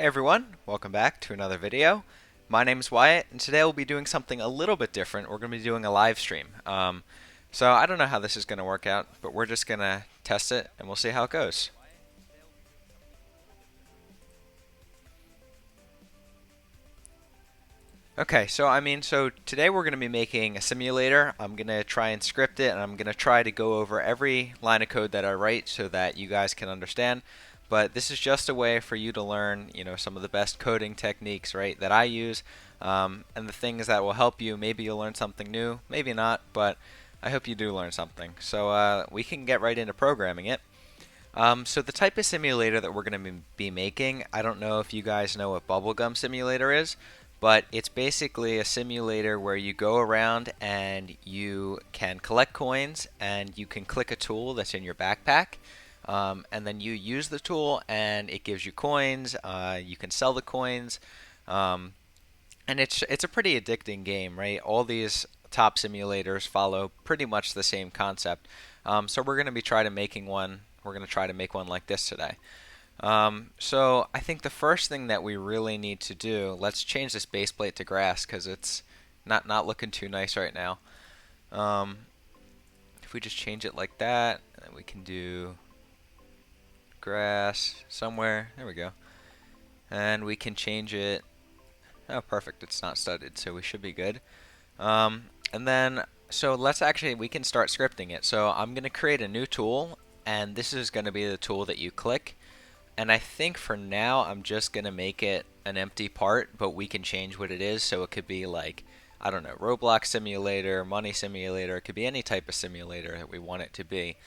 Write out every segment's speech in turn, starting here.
Hey everyone, welcome back to another video. My name is Wyatt, and today we'll be doing something a little bit different. We're going to be doing a live stream. So I don't know how this is going to work out, but we're just going to test it and we'll see how it goes. Okay, so today we're going to be making a simulator. I'm going to try and script it, and I'm going to try to go over every line of code that I write so that you guys can understand. But this is just a way for you to learn, some of the best coding techniques, right, that I use, and the things that will help you. Maybe you'll learn something new, maybe not, but I hope you do learn something. So we can get right into programming it. So the type of simulator that we're going to be making, I don't know if you guys know what bubblegum simulator is, but it's basically a simulator where you go around and you can collect coins and you can click a tool that's in your backpack. And then you use the tool and it gives you coins. You can sell the coins. And it's a pretty addicting game, right? All these top simulators follow pretty much the same concept. So we're going to be trying to making one. We're going to try to make one like this today. So I think the first thing that we really need to do, let's change this base plate to grass because it's not looking too nice right now. If we just change it like that, then we can do grass somewhere. There we go. And we can change it. Oh, perfect. It's not studded, so we should be good. And then, so we can start scripting it. So I'm going to create a new tool, and this is going to be the tool that you click. And I think for now, I'm just going to make it an empty part, but we can change what it is. So it could be like, I don't know, Roblox simulator, money simulator. It could be any type of simulator that we want it to be.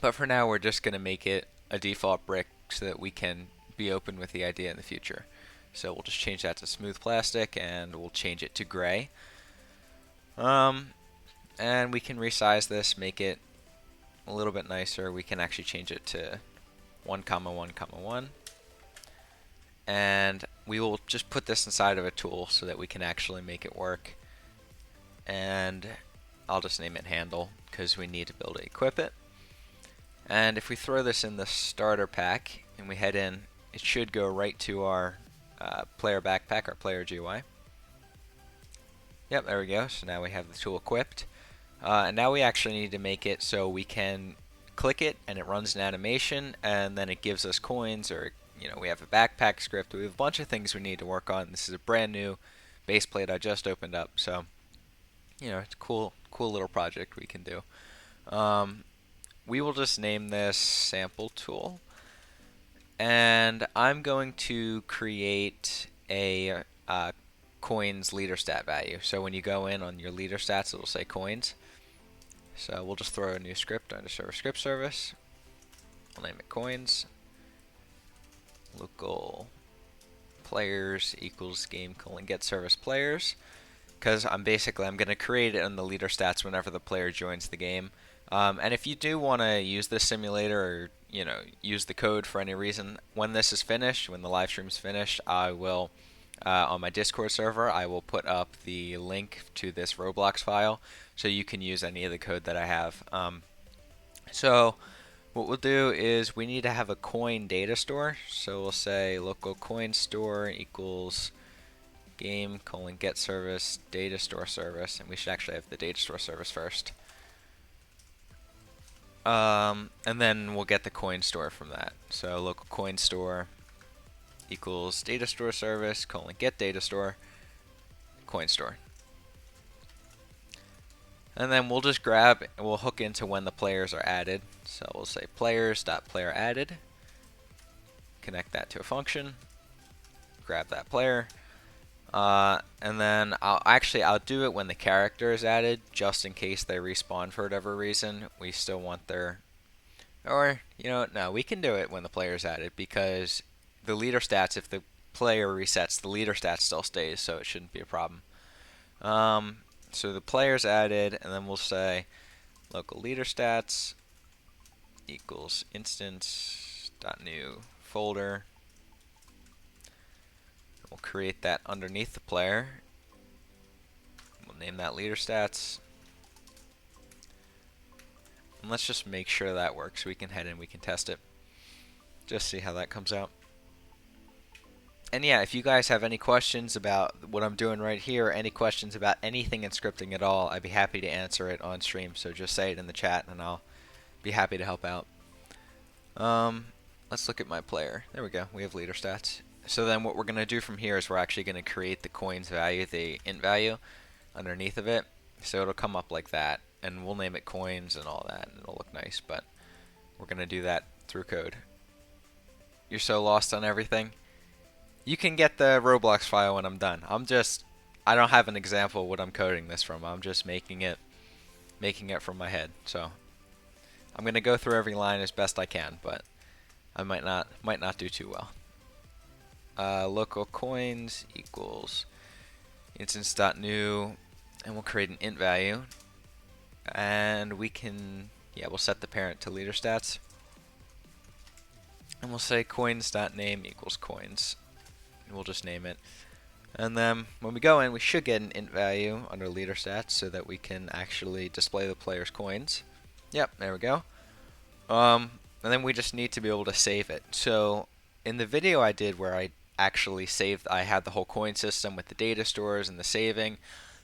But for now, we're just going to make it a default brick so that we can be open with the idea in the future. So we'll just change that to smooth plastic, and we'll change it to gray. And we can resize this, make it a little bit nicer. We can actually change it to 1, 1, 1. And we will just put this inside of a tool so that we can actually make it work. And I'll just name it handle because we need to be able to equip it. And if we throw this in the starter pack and we head in, it should go right to our player backpack, our player GUI. Yep, there we go. So now we have the tool equipped. And now we actually need to make it so we can click it and it runs an animation and then it gives us coins, or we have a backpack script. We have a bunch of things we need to work on. This is a brand new base plate I just opened up, so it's a cool little project we can do. We will just name this sample tool, and I'm going to create a coins leader stat value. So when you go in on your leader stats, it will say coins. So we'll just throw a new script under RoScripter service. We'll name it coins. Local players equals game : get service players, because I'm going to create it in the leader stats whenever the player joins the game. And if you do want to use this simulator, or use the code for any reason, when this is finished, when the live stream is finished, I will on my Discord server, I will put up the link to this Roblox file so you can use any of the code that I have. So what we'll do is we need to have a coin data store. So we'll say local coin store equals game : get service data store service, and we should actually have the data store service first. And then we'll get the coin store from that. So local coin store equals data store service : get data store coin store. And then we'll just we'll hook into when the players are added. So we'll say players.player added, connect that to a function, grab that player, and then I'll do it when the character is added, just in case they respawn for whatever reason. We still want their, or no, we can do it when the player is added, because the leader stats, if the player resets, the leader stats still stays, so it shouldn't be a problem. So the player's added, and then we'll say local leader stats equals instance.new folder. We'll create that underneath the player. We'll name that leader stats. And let's just make sure that works. We can head in, we can test it. Just see how that comes out. And yeah, if you guys have any questions about what I'm doing right here, or any questions about anything in scripting at all, I'd be happy to answer it on stream. So just say it in the chat and I'll be happy to help out. Let's look at my player. There we go. We have leader stats. So then what we're going to do from here is we're actually going to create the coins value, the int value, underneath of it. So it'll come up like that. And we'll name it coins and all that. And it'll look nice. But we're going to do that through code. You're so lost on everything. You can get the Roblox file when I'm done. I don't have an example of what I'm coding this from. I'm just making it from my head. So I'm going to go through every line as best I can, but I might not do too well. Local coins equals instance.new, and we'll create an int value, and we'll set the parent to leader stats, and we'll say coins.name equals coins. And we'll just name it, and then when we go in, we should get an int value under leader stats so that we can actually display the player's coins. Yep, there we go. And then we just need to be able to save it. So in the video I did where I actually saved, I had the whole coin system with the data stores and the saving.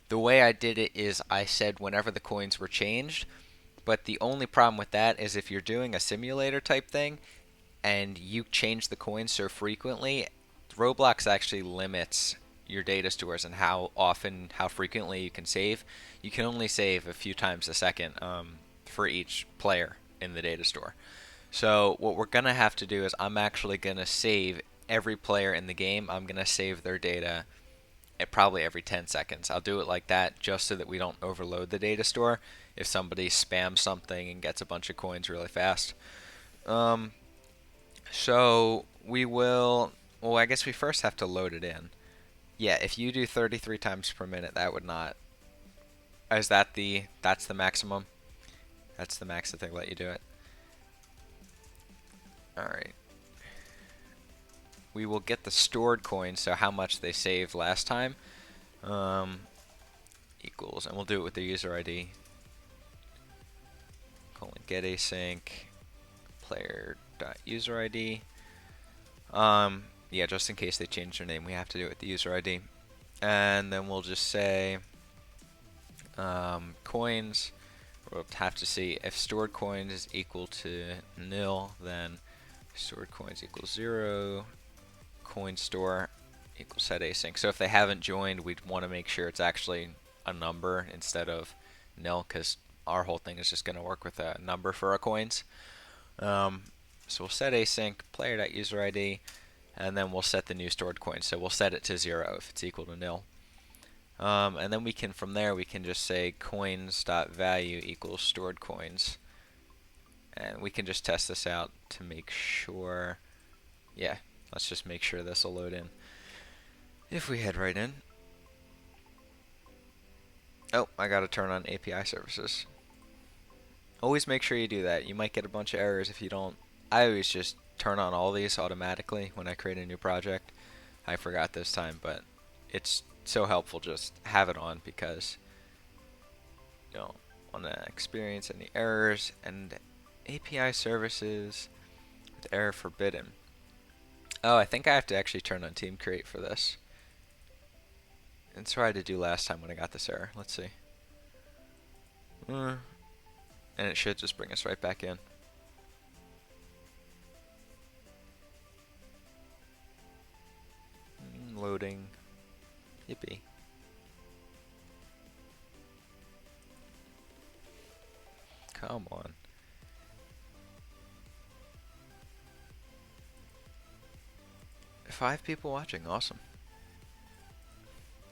The way I did it is I said whenever the coins were changed, but the only problem with that is if you're doing a simulator type thing and you change the coins so frequently, Roblox actually limits your data stores and how frequently you can save. You can only save a few times a second for each player in the data store. So what we're going to have to do is I'm actually going to save every player in the game. I'm going to save their data at probably every 10 seconds. I'll do it like that just so that we don't overload the data store if somebody spams something and gets a bunch of coins really fast. So we will, well, I guess we first have to load it in. Yeah, if you do 33 times per minute, that would not, that's the maximum? That's the max that they let you do it. Alright. We will get the stored coins, so how much they saved last time, equals, and we'll do it with the user ID. Get async player.user ID. Yeah, just in case they change their name, we have to do it with the user ID. And then we'll just say coins. We'll have to see if stored coins is equal to nil, then stored coins equals 0, coin store equals set async. So if they haven't joined, we'd want to make sure it's actually a number instead of nil, because our whole thing is just going to work with a number for our coins. So we'll set async player.user ID, and then we'll set the new stored coin. So we'll set it to 0 if it's equal to nil. And then from there we can just say coins.value equals stored coins. And we can just test this out to make sure. Yeah, let's just make sure this will load in. If we head right in. Oh, I gotta turn on API services. Always make sure you do that. You might get a bunch of errors if you don't. I always just turn on all these automatically when I create a new project. I forgot this time, but it's so helpful just have it on because you don't want to experience any errors. And API services with error forbidden. Oh, I think I have to actually turn on team create for this. That's what I had to do last time when I got this error. Let's see. And it should just bring us right back in. Loading. Yippee. Come on. Five people watching, awesome.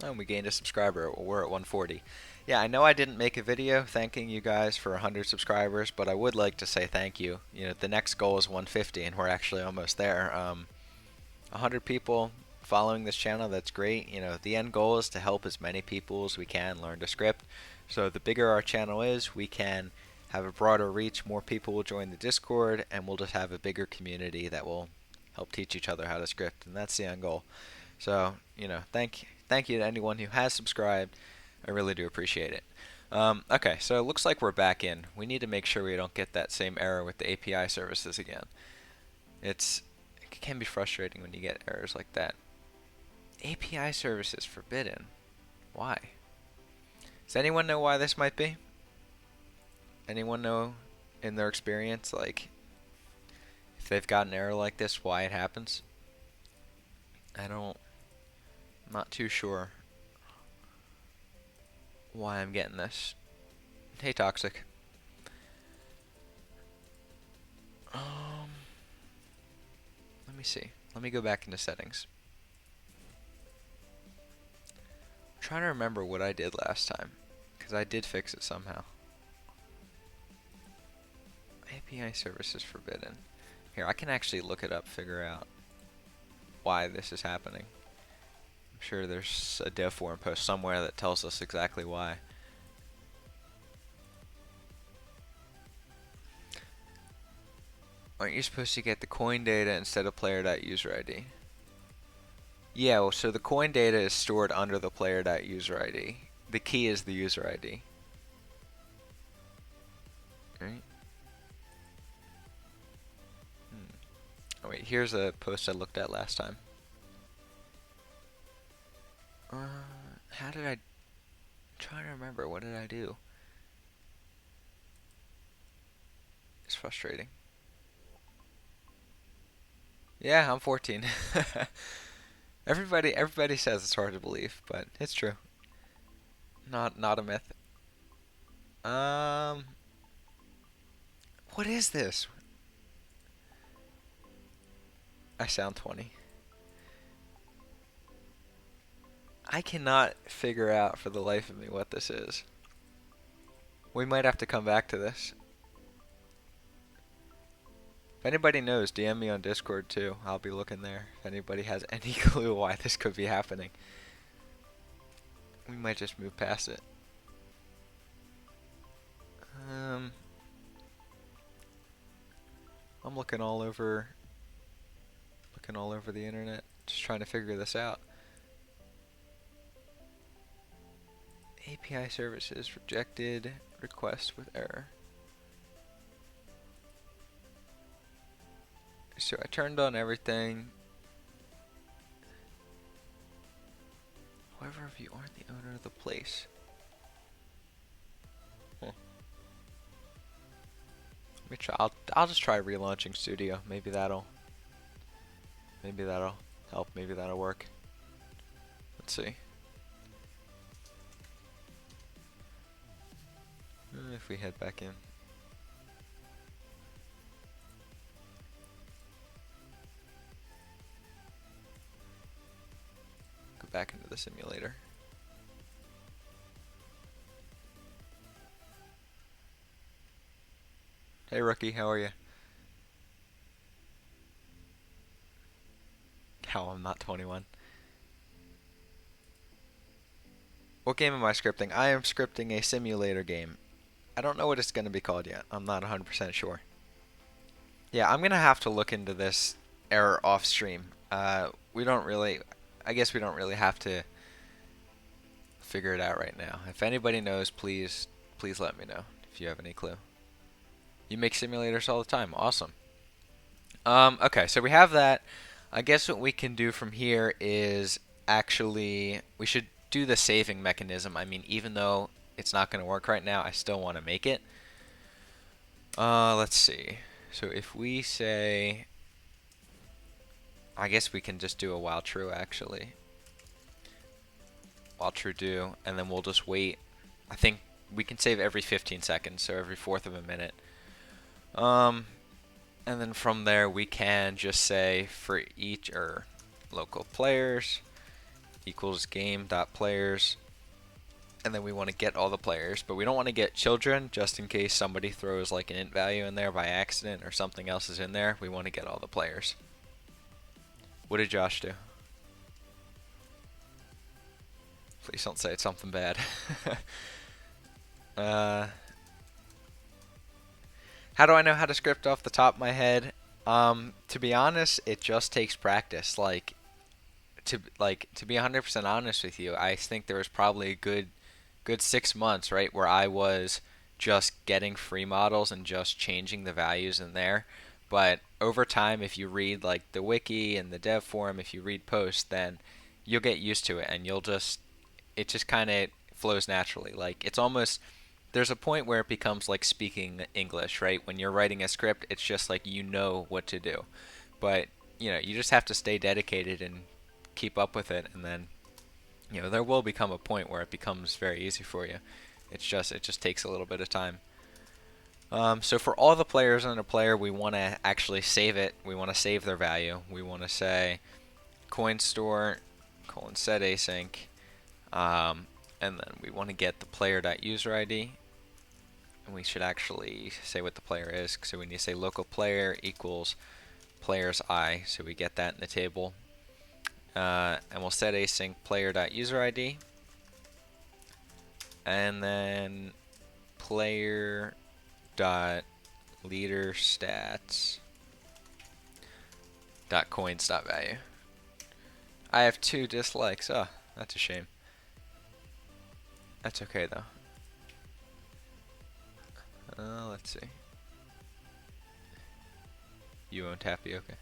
And we gained a subscriber. We're at 140. Yeah, I know I didn't make a video thanking you guys for 100 subscribers, but I would like to say thank you. You know, the next goal is 150, and we're actually almost there. 100 people following this channel, that's great. You know, the end goal is to help as many people as we can learn to script. So the bigger our channel is, we can have a broader reach, more people will join the Discord, and we'll just have a bigger community that will help teach each other how to script, and that's the end goal. So, you know, thank you to anyone who has subscribed. I really do appreciate it. Okay, so it looks like we're back in. We need to make sure we don't get that same error with the API services again. It can be frustrating when you get errors like that. API services forbidden. Why? Does anyone know why this might be? Anyone know in their experience, like, if they've got an error like this, why it happens? I'm not too sure why I'm getting this. Hey, Toxic. Let me see. Let me go back into settings. I'm trying to remember what I did last time, because I did fix it somehow. API services forbidden. Here, I can actually look it up, figure out why this is happening. I'm sure there's a dev forum post somewhere that tells us exactly why. Aren't you supposed to get the coin data instead of player.user_ID? Yeah, well, so the coin data is stored under the player.user_ID. The key is the user ID. Right? Oh wait, here's a post I looked at last time. How did I'm trying to remember, what did I do? It's frustrating. Yeah, I'm 14. Everybody says it's hard to believe, but it's true. Not a myth. What is this? I sound 20. I cannot figure out for the life of me what this is. We might have to come back to this. If anybody knows, DM me on Discord too. I'll be looking there. If anybody has any clue why this could be happening. We might just move past it. I'm looking all over the internet, just trying to figure this out. API services rejected request with error. So I turned on everything. However, if you aren't the owner of the place. Huh. Let me try. I'll just try relaunching Studio. Maybe that'll help. Maybe that'll work. Let's see. If we head back in. Go back into the simulator. Hey rookie, how are you? How I'm not 21. What game am I scripting? I am scripting a simulator game. I don't know what it's going to be called yet. I'm not 100% sure. Yeah, I'm going to have to look into this error off stream. I guess we don't really have to figure it out right now. If anybody knows, please let me know if you have any clue. You make simulators all the time. Awesome. Okay, so we have that. I guess what we can do from here is actually, we should do the saving mechanism. I mean, even though it's not going to work right now, I still want to make it. Let's see. So if we say, I guess we can just do a while true actually. While true do, and then we'll just wait. I think we can save every 15 seconds, so every fourth of a minute. And then from there we can just say for each local players equals game.players, and then we want to get all the players, but we don't want to get children just in case somebody throws like an int value in there by accident or something else is in there. We want to get all the players. What did Josh do? Please don't say it's something bad. How do I know how to script off the top of my head? To be honest, it just takes practice. To be 100% honest with you, I think there was probably a good 6 months, right, where I was just getting free models and just changing the values in there. But over time, if you read like the wiki and the dev forum, if you read posts, then you'll get used to it, and it just kind of flows naturally. Like it's almost there's a point where it becomes like speaking English, right? When you're writing a script, it's just like you know what to do. But, you just have to stay dedicated and keep up with it, and then, there will become a point where it becomes very easy for you. It just takes a little bit of time. So for all the players on a player, we want to actually save it. We want to save their value. We want to say coin store set async, and then we want to get the player.user ID, and we should actually say what the player is. So we need to say local player equals player's I, so we get that in the table. And we'll set async player.user ID, and then player dot leader stats dot coins dot value. I have 2 dislikes. Oh, that's a shame. That's okay though. Let's see. You own tapioca?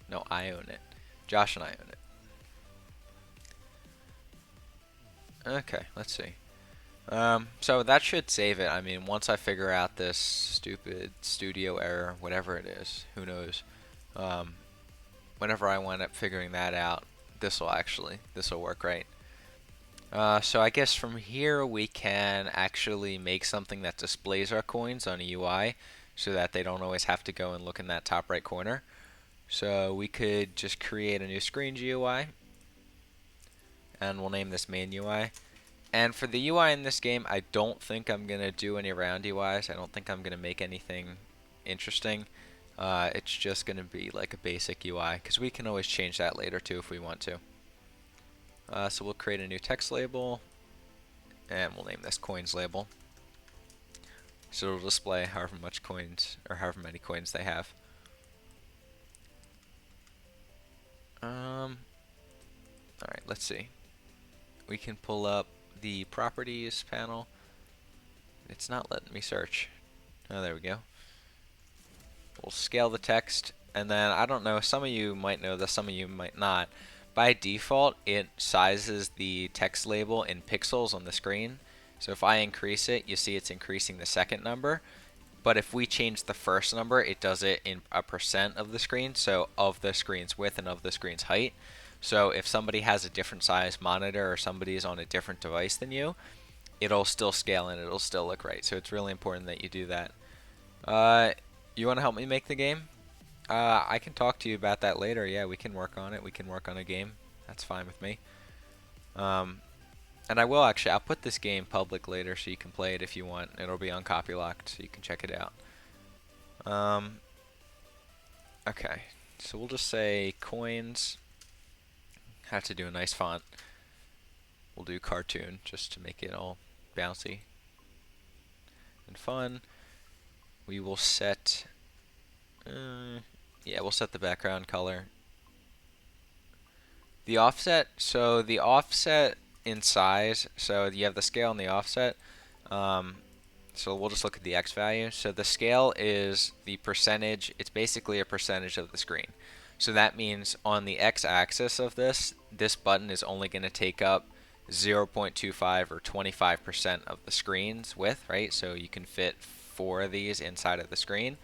No, I own it. Josh and I own it. Okay, let's see. So that should save it. I mean, once I figure out this stupid studio error, whatever it is, who knows. Whenever I wind up figuring that out, this will work, right? So I guess from here we can actually make something that displays our coins on a UI so that they don't always have to go and look in that top right corner. So we could just create a new screen GUI, and we'll name this main UI. And for the UI in this game, I don't think I'm going to do any round UIs. I don't think I'm going to make anything interesting. It's just going to be like a basic UI, because we can always change that later too if we want to. So we'll create a new text label, and we'll name this coins label. So it'll display however much coins, or however many coins they have. Alright, let's see. We can pull up the properties panel. It's not letting me search. Oh, there we go. We'll scale the text, and then I don't know, some of you might know this, some of you might not. By default, it sizes the text label in pixels on the screen. So if I increase it, you see it's increasing the second number. But if we change the first number, it does it in a % of the screen, so of the screen's width and of the screen's height. So if somebody has a different size monitor or somebody is on a different device than you, it'll still scale and it'll still look right. So it's really important that you do that. You want to help me make the game? I can talk to you about that later. Yeah, we can work on it. We can work on a game. That's fine with me. And I will actually, I'll put this game public later so you can play it if you want. It'll be on copylocked so you can check it out. Okay, so we'll just say coins. Have to do a nice font. We'll do cartoon just to make it all bouncy and fun. We will set, we'll set the background color. The offset, so the offset in size, so you have the scale and the offset. So we'll just look at the X value. So the scale is the percentage, it's basically a percentage of the screen. So that means on the X-axis of this button is only going to take up 0.25 or 25% of the screen's width, right? So you can fit 4 of these inside of the screen.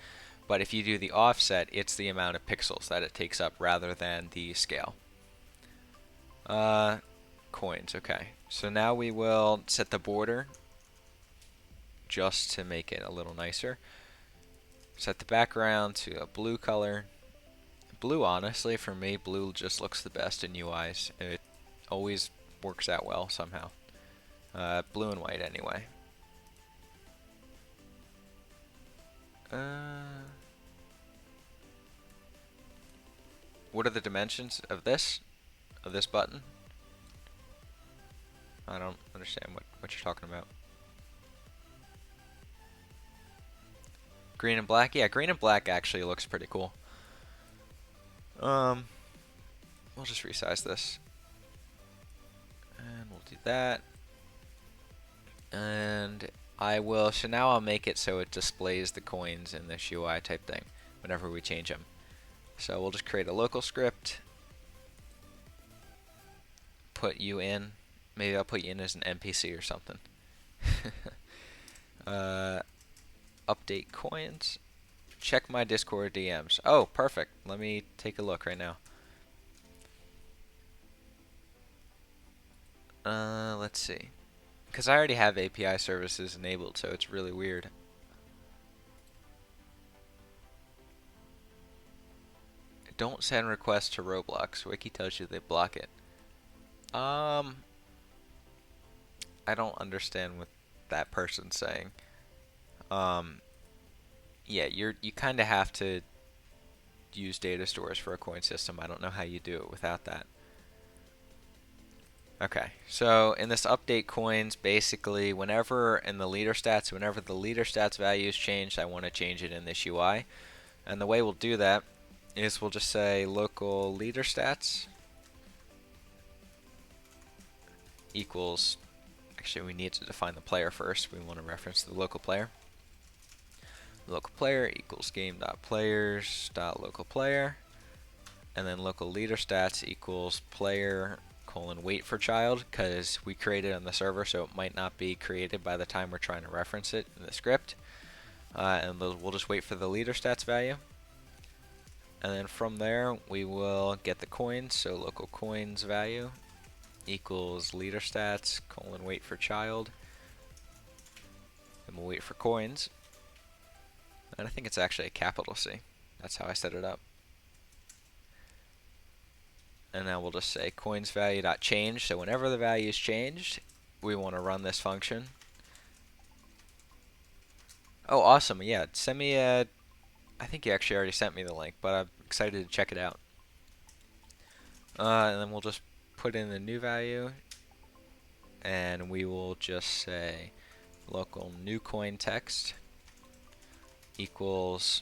But if you do the offset, it's the amount of pixels that it takes up rather than the scale. Coins, okay. So now we will set the border just to make it a little nicer. Set the background to a blue color. Blue, honestly, for me, blue just looks the best in UIs. It always works out well somehow. Blue and white anyway. What are the dimensions of this button? I don't understand what you're talking about. Green and black? Yeah, green and black actually looks pretty cool. We'll just resize this. And we'll do that. And so now I'll make it so it displays the coins in this UI type thing whenever we change them. So we'll just create a local script. put you in. Maybe I'll put you in as an NPC or something. Update coins. Check my Discord DMs. Oh, perfect. Let me take a look right now. Let's see. Because I already have API services enabled, so it's really weird. Don't send requests to Roblox. Wiki tells you they block it. I don't understand what that person's saying. Yeah, you kind of have to use data stores for a coin system. I don't know how you do it without that. Okay, so in this update coins, basically whenever in the leader stats, whenever the leader stats value is changed, I want to change it in this UI. And the way we'll do that is we'll just say local leader stats equals, actually we need to define the player first. We want to reference the local player. Local player equals game.players.local player, and then local leader stats equals player colon wait for child, because we created on the server, so it might not be created by the time we're trying to reference it in the script. And we'll just wait for the leader stats value. And then from there, we will get the coins, so local coins value equals leader stats colon wait for child. And we'll wait for coins. And I think it's actually a capital C. That's how I set it up. And now we'll just say coins value dot change. So whenever the value is changed, we want to run this function. Oh, awesome! Yeah, send me a. I think you actually already sent me the link, but I'm excited to check it out. And then we'll just put in the new value, and we will just say local new coin text equals.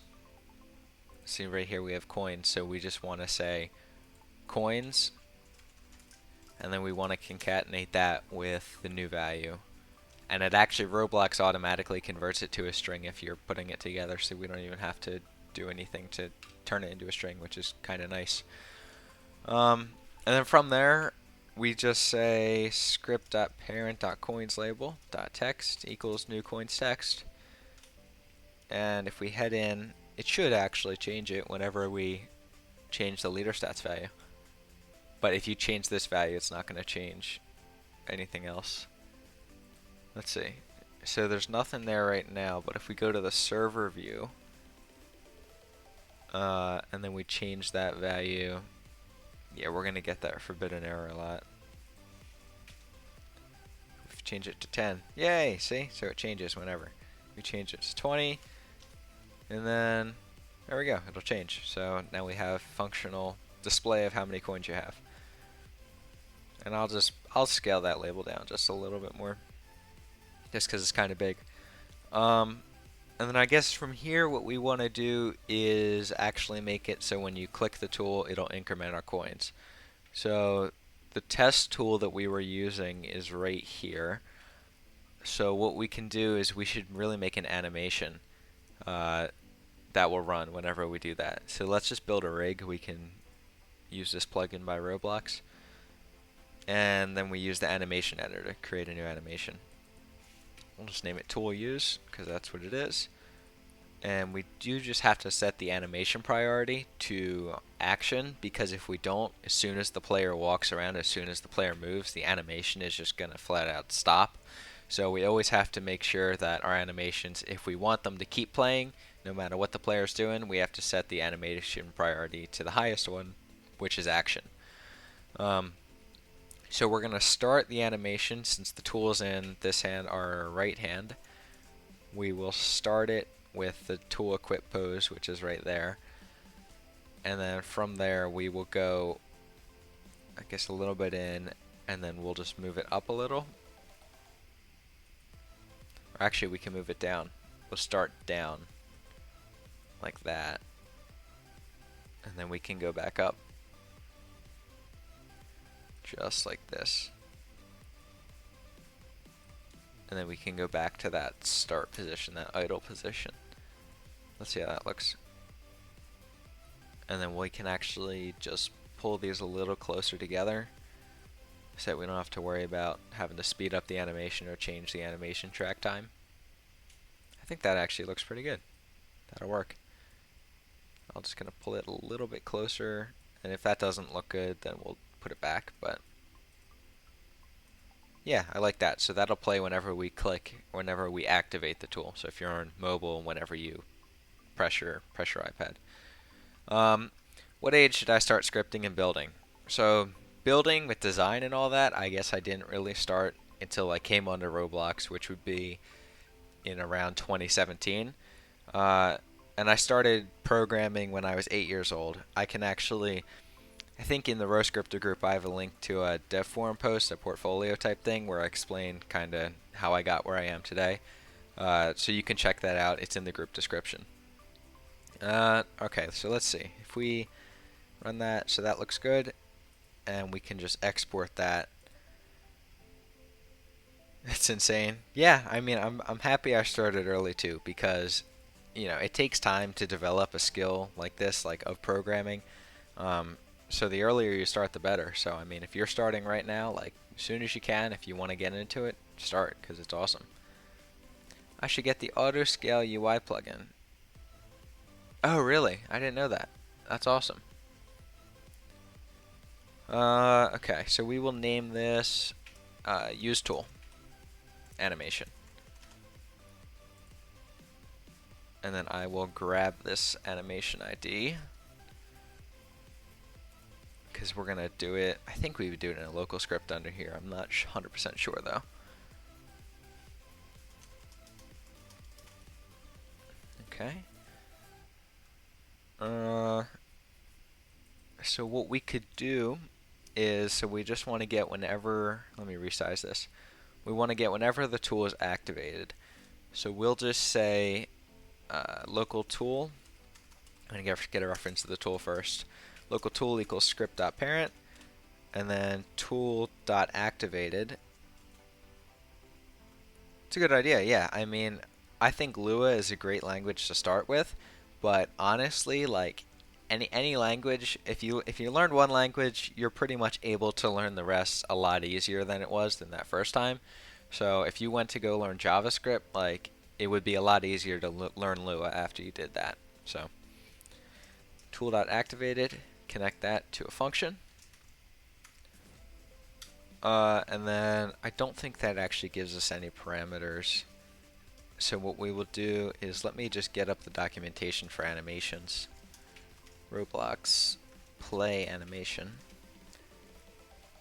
See right here we have coins, so we just want to say coins, and then we want to concatenate that with the new value. And it actually, Roblox automatically converts it to a string if you're putting it together, so we don't even have to do anything to turn it into a string, which is kind of nice. And then from there, we just say script.parent.coinslabel.text equals new coins text. And if we head in, it should actually change it whenever we change the leader stats value. But if you change this value, it's not going to change anything else. Let's see. So there's nothing there right now, but if we go to the server view, and then we change that value, yeah, we're going to get that forbidden error a lot. If we change it to 10, yay, see? So it changes whenever. We change it to 20, and then there we go, it'll change. So now we have functional display of how many coins you have. And I'll scale that label down just a little bit more, just because it's kind of big. And then I guess from here what we want to do is actually make it so when you click the tool, it'll increment our coins. So the test tool that we were using is right here. So what we can do is we should really make an animation that will run whenever we do that. So let's just build a rig. We can use this plugin by Roblox. And then we use the animation editor to create a new animation. We'll just name it tool use, because that's what it is. And we do just have to set the animation priority to action, because if we don't, as soon as the player walks around, as soon as the player moves, the animation is just going to flat out stop. So we always have to make sure that our animations, if we want them to keep playing, no matter what the player's doing, we have to set the animation priority to the highest one, which is action. So we're going to start the animation, since the tools in this hand are our right hand. We will start it with the tool equip pose, which is right there. And then from there we will go, I guess, a little bit in, and then we'll just move it up a little. Or actually we can move it down. We'll start down like that. And then we can go back up. Just like this. And then we can go back to that start position, that idle position. Let's see how that looks. And then we can actually just pull these a little closer together. so that we don't have to worry about having to speed up the animation or change the animation track time. I think that actually looks pretty good. That'll work. I'm just going to pull it a little bit closer, and if that doesn't look good, then we'll put it back, but yeah, I like that. So that'll play whenever we click, whenever we activate the tool. So if you're on mobile, whenever you press your iPad. What age should I start scripting and building? So building with design and all that, I guess I didn't really start until I came onto Roblox, which would be in around 2017. And I started programming when I was 8 years old. I think in the RoScripter group I have a link to a dev forum post, a portfolio type thing, where I explain kind of how I got where I am today. So you can check that out. It's in the group description. Okay, so let's see. If we run that, so that looks good, and we can just export that. It's insane. Yeah, I mean, I'm happy I started early too, because it takes time to develop a skill like this, like of programming. So the earlier you start, the better. So I mean, if you're starting right now, like as soon as you can, if you want to get into it, start, because it's awesome. I should get the auto scale UI plugin. Oh, really? I didn't know that. That's awesome. Okay, so we will name this use tool animation. And then I will grab this animation ID, because we're going to do it, I think we would do it in a local script under here. I'm not 100% sure though. Okay. So what we could do is, so we just want to get whenever, let me resize this. We want to get whenever the tool is activated. So we'll just say local tool. I'm going to get a reference to the tool first. Local tool equals script.parent, and then tool.activated. It's a good idea, yeah. I mean, I think Lua is a great language to start with, but honestly, like any language, if you learned one language, you're pretty much able to learn the rest a lot easier than it was than that first time. So if you went to go learn JavaScript, like it would be a lot easier to learn Lua after you did that. So tool.activated, connect that to a function. And then I don't think that actually gives us any parameters. So what we will do is, let me just get up the documentation for animations. Roblox play animation.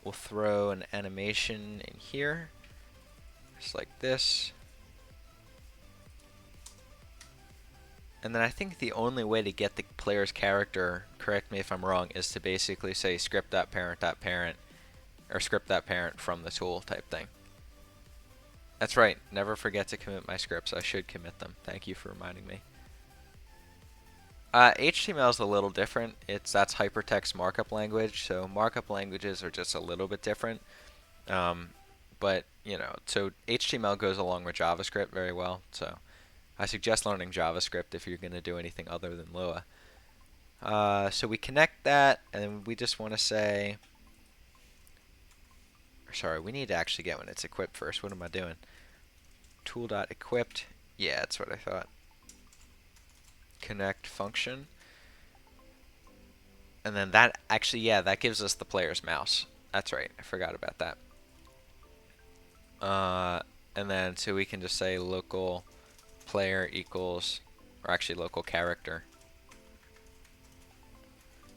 We'll throw an animation in here, just like this. And then I think the only way to get the player's character, correct me if I'm wrong, is to basically say script.parent.parent or script.parent from the tool type thing. That's right, never forget to commit my scripts. I should commit them. Thank you for reminding me. HTML is a little different. That's hypertext markup language, so markup languages are just a little bit different. But so HTML goes along with JavaScript very well. So I suggest learning JavaScript if you're going to do anything other than Lua. So we connect that, and we just want to say, sorry, we need to actually get when it's equipped first. What am I doing? Tool.equipped. Yeah, that's what I thought. Connect function. And then that actually, yeah, that gives us the player's mouse. That's right, I forgot about that. And then so we can just say local player equals, or actually local character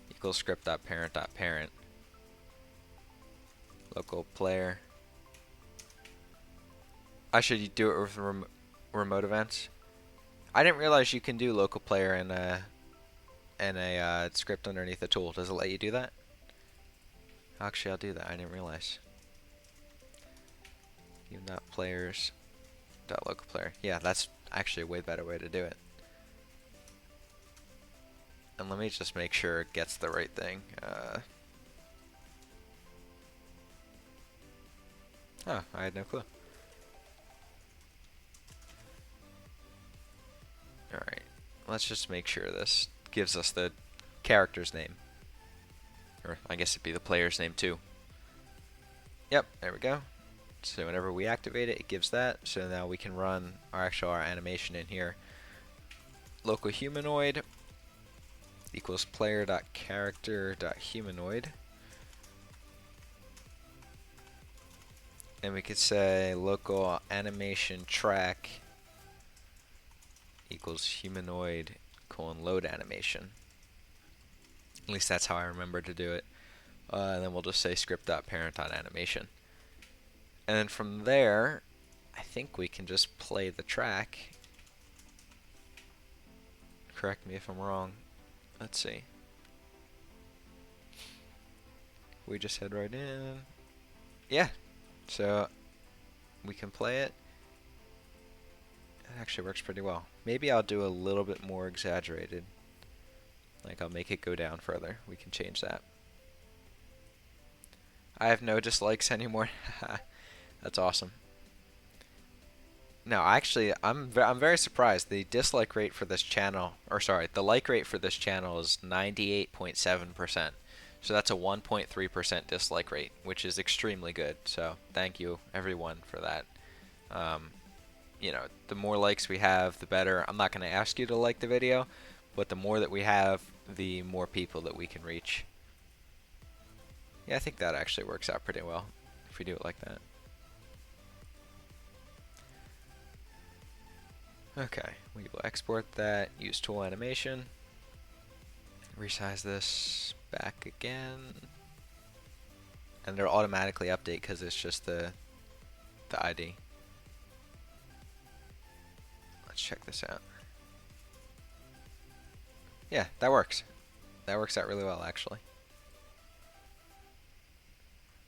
equals script.parent.parent. Local player. I should do it with remote events. I didn't realize you can do local player in a script underneath the tool. Does it let you do that? Actually, I'll do that. I didn't realize. You not players dot local player. Yeah, that's actually a way better way to do it. And let me just make sure it gets the right thing. Oh, I had no clue. Alright, let's just make sure this gives us the character's name. Or I guess it'd be the player's name too. Yep, there we go. So whenever we activate it, it gives that. So now we can run our animation in here. Local humanoid equals player.character.humanoid. And we could say local animation track equals humanoid :load animation. At least that's how I remember to do it. And then we'll just say script.parent.animation. And then from there, I think we can just play the track. Correct me if I'm wrong. Let's see. We just head right in. Yeah. So we can play it. It actually works pretty well. Maybe I'll do a little bit more exaggerated. Like I'll make it go down further. We can change that. I have no dislikes anymore. That's awesome. No, actually, I'm very surprised. The dislike rate for this channel, or sorry, the like rate for this channel is 98.7%. So that's a 1.3% dislike rate, which is extremely good. So thank you everyone for that. You know, the more likes we have, the better. I'm not going to ask you to like the video, but the more that we have, the more people that we can reach. Yeah, I think that actually works out pretty well if we do it like that. Okay, we will export that, use tool animation, resize this back again, and it'll automatically update because it's just the ID. Let's check this out. Yeah, that works. That works out really well, actually.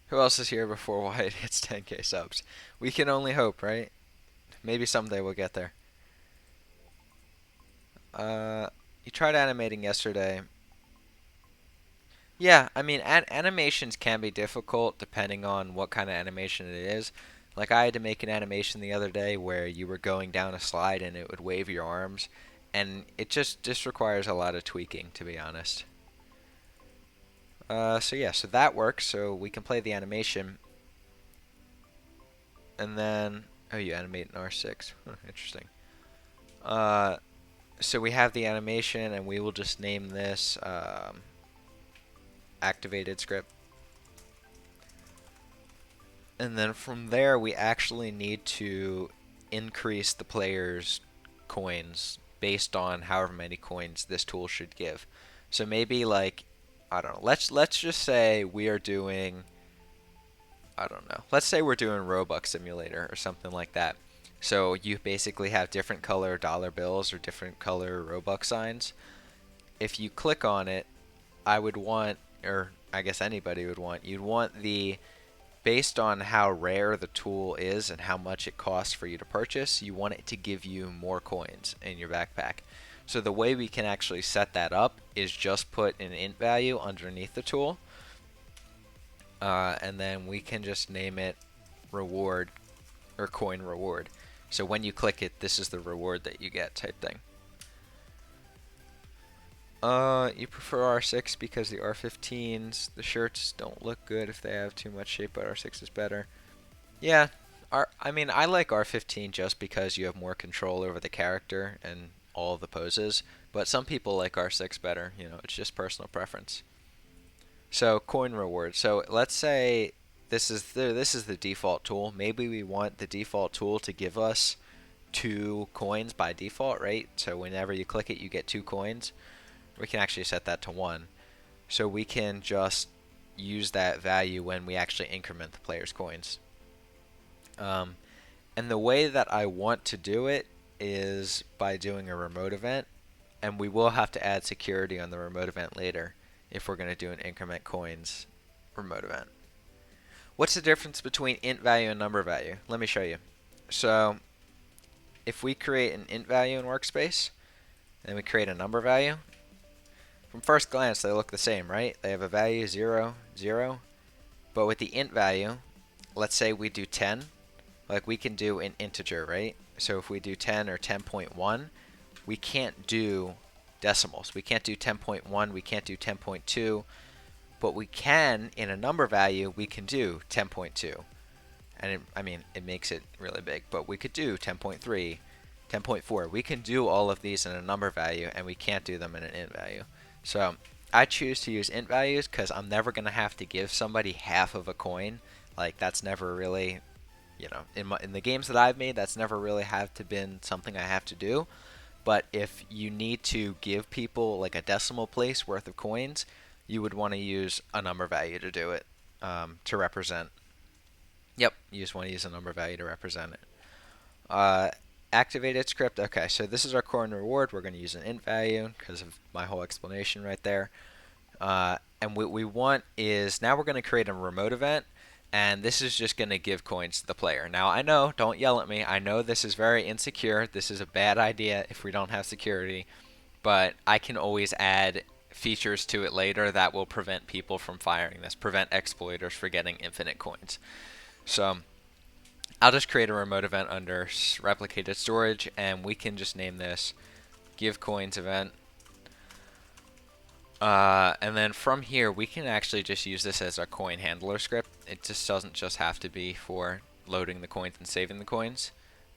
Who else is here before Wyatt hits 10k subs? We can only hope, right? Maybe someday we'll get there. You tried animating yesterday. Yeah, I mean, animations can be difficult depending on what kind of animation it is. Like, I had to make an animation the other day where you were going down a slide and it would wave your arms, and it just requires a lot of tweaking, to be honest. So yeah, so that works, so we can play the animation. And then, oh, you animate in R6. Huh, interesting. So we have the animation, and we will just name this activated script. And then from there, we actually need to increase the player's coins based on however many coins this tool should give. So maybe, like, I don't know. Let's just say we are doing, I don't know. Let's say we're doing Robux Simulator or something like that. So you basically have different color dollar bills or different color Robux signs. If you click on it, I would want, or I guess anybody would want, you'd want the, based on how rare the tool is and how much it costs for you to purchase, you want it to give you more coins in your backpack. So the way we can actually set that up is just put an int value underneath the tool, and then we can just name it reward or coin reward. So when you click it, this is the reward that you get type thing. You prefer R6 because the R15s, the shirts don't look good if they have too much shape, but R6 is better. Yeah, I mean, I like R15 just because you have more control over the character and all of the poses, but some people like R6 better, you know, it's just personal preference. So, coin reward. So, let's say this is the default tool. Maybe we want the default tool to give us 2 coins by default, right? So whenever you click it, you get 2 coins. We can actually set that to 1. So we can just use that value when we actually increment the player's coins. And the way that I want to do it is by doing a remote event, and we will have to add security on the remote event later if we're going to do an increment coins remote event. What's the difference between int value and number value? Let me show you. So if we create an int value in Workspace, and we create a number value, from first glance they look the same, right? They have a value 0, 0, but with the int value, let's say we do 10, like we can do an integer, right? So if we do 10 or 10.1, we can't do decimals. We can't do 10.1, we can't do 10.2. but we can, in a number value, we can do 10.2. And it makes it really big, but we could do 10.3, 10.4. We can do all of these in a number value, and we can't do them in an int value. So I choose to use int values because I'm never going to have to give somebody half of a coin. Like, that's never really, in the games that I've made, that's never really have to been something I have to do. But if you need to give people like a decimal place worth of coins, you would want to use a number value to do it, to represent. Yep, you just want to use a number value to represent it. Activated script. Okay, so this is our coin reward. We're going to use an int value because of my whole explanation right there. And what we want is, now we're going to create a remote event, and this is just going to give coins to the player. Now, I know, don't yell at me, I know this is very insecure. This is a bad idea if we don't have security, but I can always add features to it later that will prevent people from firing this, prevent exploiters from getting infinite coins. So I'll just create a remote event under replicated storage, and we can just name this give coins event. And then from here, we can actually just use this as our coin handler script. It just doesn't just have to be for loading the coins and saving the coins.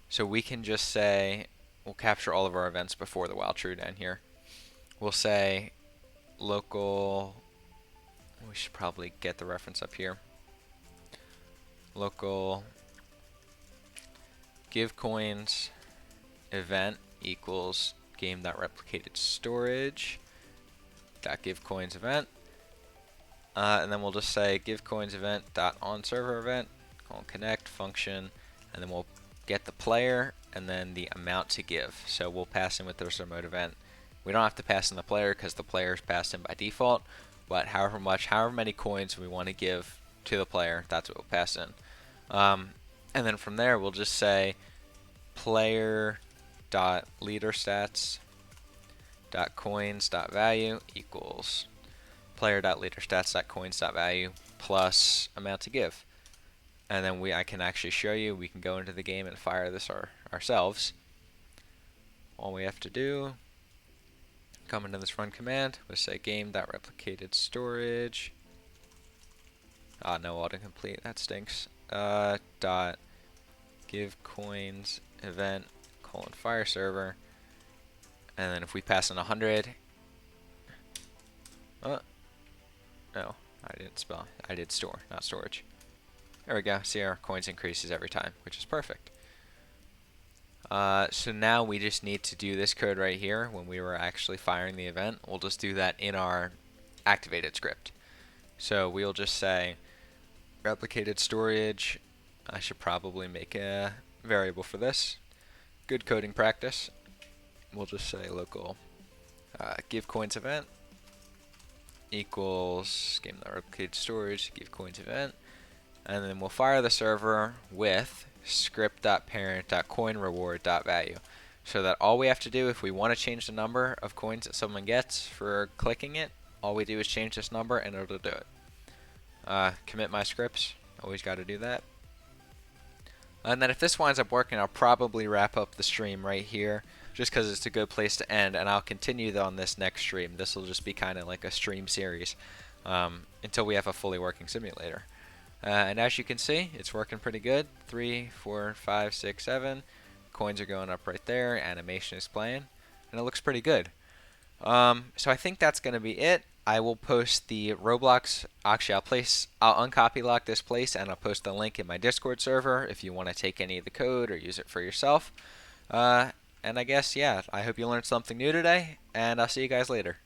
So we can just say, we'll capture all of our events before the while true down here. We'll say local, we should probably get the reference up here. Local give coins event equals game.replicated storage dot give coins event, and then we'll just say give coins event dot on server event connect function, and then we'll get the player and then the amount to give. So we'll pass in with this remote event. We don't have to pass in the player because the player is passed in by default, but however many coins we want to give to the player, that's what we'll pass in. And then from there, we'll just say player dot leader stats dot coins dot value equals player dot leader stats dot coins dot value plus amount to give. And then I can actually show you, we can go into the game and fire this ourselves. All we have to do, come into this run command, we'll say game.replicated storage. No autocomplete, that stinks. Dot give coins event fire server, and then if we pass in 100, no, I didn't spell, I did store, not storage. There we go. See, our coins increases every time, which is perfect. So now we just need to do this code right here when we were actually firing the event. We'll just do that in our activated script. So we'll just say replicated storage. I should probably make a variable for this. Good coding practice. We'll just say local give coins event equals game.replicated storage give coins event, and then we'll fire the server with script.parent.coinReward.value, so that all we have to do if we want to change the number of coins that someone gets for clicking it, all we do is change this number and it'll do it. Commit my scripts, always got to do that. And then if this winds up working, I'll probably wrap up the stream right here, just because it's a good place to end, and I'll continue on this next stream. This will just be kind of like a stream series until we have a fully working simulator. And as you can see, it's working pretty good. 3, 4, 5, 6, 7. Coins are going up right there. Animation is playing, and it looks pretty good. So I think that's going to be it. I will post the Roblox. Actually, I'll uncopy lock this place, and I'll post the link in my Discord server if you want to take any of the code or use it for yourself. And I guess, yeah, I hope you learned something new today, and I'll see you guys later.